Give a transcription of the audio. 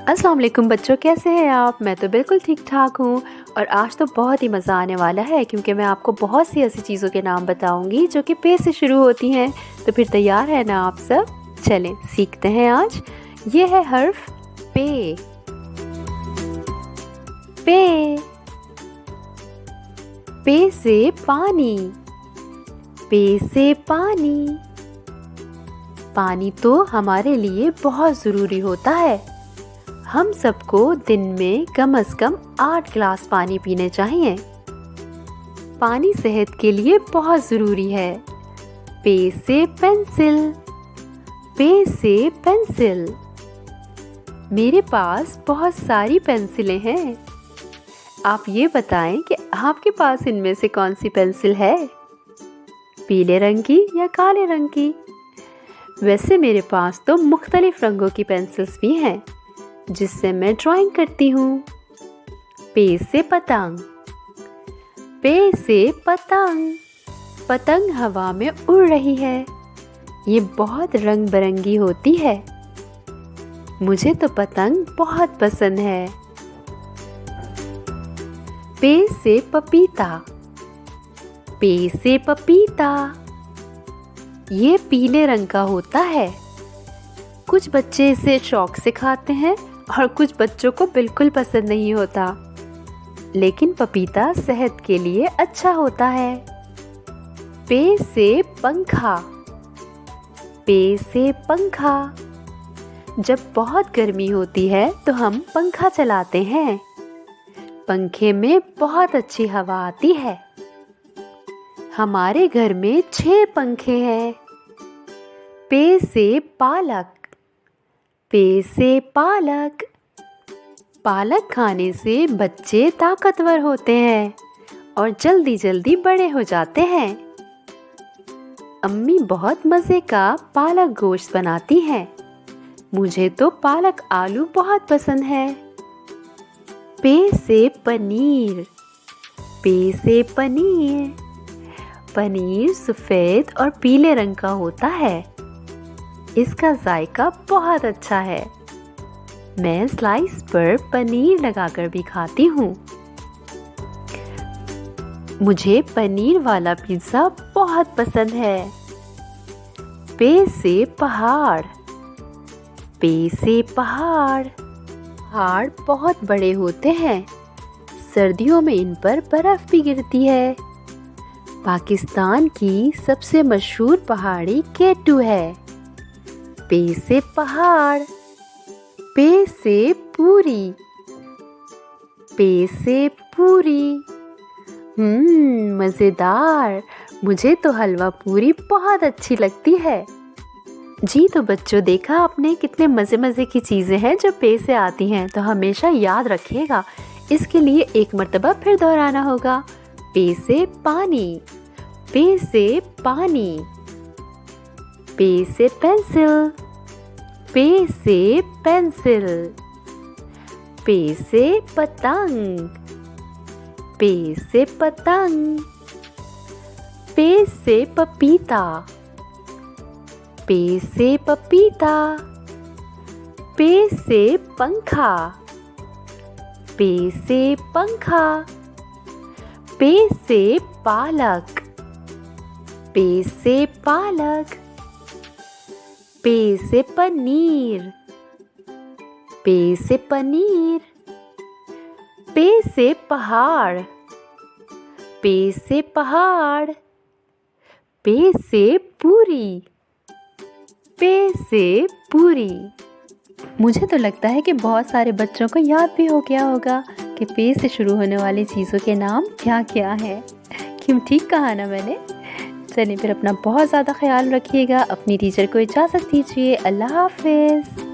अस्सलाम वालेकुम बच्चों, कैसे हैं आप? मैं तो बिल्कुल ठीक ठाक हूँ और आज तो बहुत ही मज़ा आने वाला है क्योंकि मैं आपको बहुत सी ऐसी चीज़ों के नाम बताऊँगी जो कि पे से शुरू होती हैं। तो फिर तैयार है ना आप सब? चलें सीखते हैं आज। ये है हर्फ पे। पे, पे से पानी। पे से पानी। पानी तो हमारे लिए बहुत ज़रूरी होता है। हम सबको दिन में कम से कम 8 गिलास पानी पीने चाहिए। पानी सेहत के लिए बहुत ज़रूरी है। पे से पेंसिल। पे से पेंसिल। मेरे पास बहुत सारी पेंसिलें हैं। आप ये बताएं कि आपके पास इनमें से कौन सी पेंसिल है? पीले रंग की या काले रंग की? वैसे मेरे पास तो मुख्तलिफ रंगों की पेंसिल्स भी हैं जिससे मैं ड्राइंग करती हूँ। पे से पतंग। पे से पतंग। पतंग हवा में उड़ रही है। ये बहुत रंग बिरंगी होती है। मुझे तो पतंग बहुत पसंद है। पे से पपीता। पे से पपीता। ये पीले रंग का होता है। कुछ बच्चे इसे शौक से खाते हैं और कुछ बच्चों को बिल्कुल पसंद नहीं होता, लेकिन पपीता सेहत के लिए अच्छा होता है। पे से पंखा। पे से पंखा। जब बहुत गर्मी होती है तो हम पंखा चलाते हैं। पंखे में बहुत अच्छी हवा आती है। हमारे घर में 6 पंखे हैं। पे से पालक। पे से पालक। पालक खाने से बच्चे ताकतवर होते हैं और जल्दी जल्दी बड़े हो जाते हैं। अम्मी बहुत मज़े का पालक गोश्त बनाती हैं। मुझे तो पालक आलू बहुत पसंद है। पे से पनीर। पे से पनीर। पनीर सफ़ेद और पीले रंग का होता है। इसका जायका बहुत अच्छा है। मैं स्लाइस पर पनीर लगाकर भी खाती हूँ। मुझे पनीर वाला पिज़्ज़ा बहुत पसंद है। पे से पहाड़। पे से पहाड़। पहाड़ बहुत बड़े होते हैं। सर्दियों में इन पर बर्फ भी गिरती है। पाकिस्तान की सबसे मशहूर पहाड़ी केटू है। पे से पहाड़। पे से पूरी। पे से पूरी। मज़ेदार। मुझे तो हलवा पूरी बहुत अच्छी लगती है। जी तो बच्चों, देखा आपने कितने मज़े मज़े की चीज़ें हैं जो पे से आती हैं। तो हमेशा याद रखिएगा, इसके लिए एक मर्तबा फिर दोहराना होगा। पे से पानी। पे से पानी। पे से पेंसिल। पे से पेंसिल। पे से पतंग। पे से पतंग। पे से पपीता। पे से पपीता। पे से पंखा। पे से पंखा। पे से पालक। पे से पालक। पे से पनीर। पे से पनीर। पे से पहाड़। पे से पहाड़। पे से पूरी। पे से पूरी। मुझे तो लगता है कि बहुत सारे बच्चों को याद भी हो गया होगा कि पे से शुरू होने वाली चीज़ों के नाम क्या क्या हैं। क्यों, ठीक कहा ना मैंने? चलिए फिर अपना बहुत ज़्यादा ख्याल रखिएगा। अपनी टीचर को इजाज़त दीजिए। अल्लाह हाफ़िज़।